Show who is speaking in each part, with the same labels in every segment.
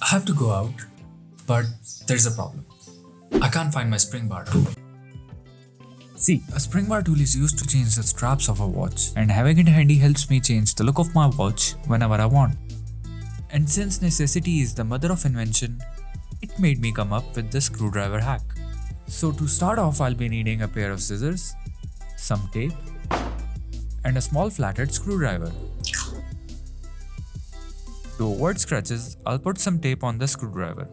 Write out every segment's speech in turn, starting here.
Speaker 1: I have to go out, but there's a problem. I can't find my spring bar tool. See, a spring bar tool is used to change the straps of a watch, and having it handy helps me change the look of my watch whenever I want. And since necessity is the mother of invention, it made me come up with the screwdriver hack. So to start off, I'll be needing a pair of scissors, some tape, and a small flathead screwdriver. To avoid scratches, I'll put some tape on the screwdriver.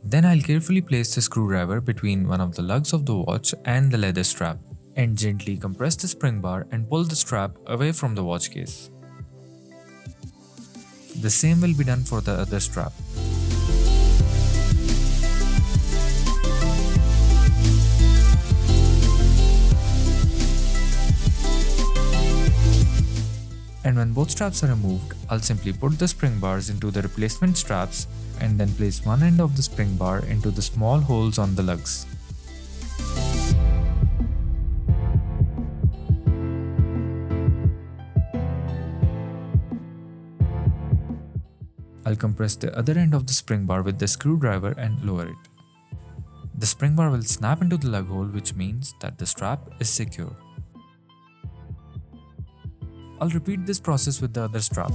Speaker 1: Then I'll carefully place the screwdriver between one of the lugs of the watch and the leather strap, and gently compress the spring bar and pull the strap away from the watch case. The same will be done for the other strap. And when both straps are removed, I'll simply put the spring bars into the replacement straps and then place one end of the spring bar into the small holes on the lugs. I'll compress the other end of the spring bar with the screwdriver and lower it. The spring bar will snap into the lug hole, which means that the strap is secure. I'll repeat this process with the other strap.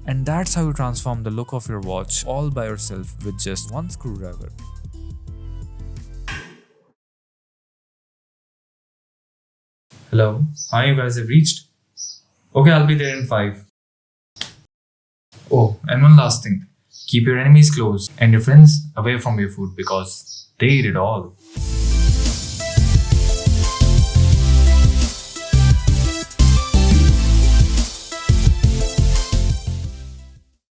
Speaker 1: And that's how you transform the look of your watch all by yourself with just one screwdriver. Hello, hi, you guys have reached? Okay, I'll be there in 5. Oh, and one last thing. Keep your enemies close and your friends away from your food because they eat it all.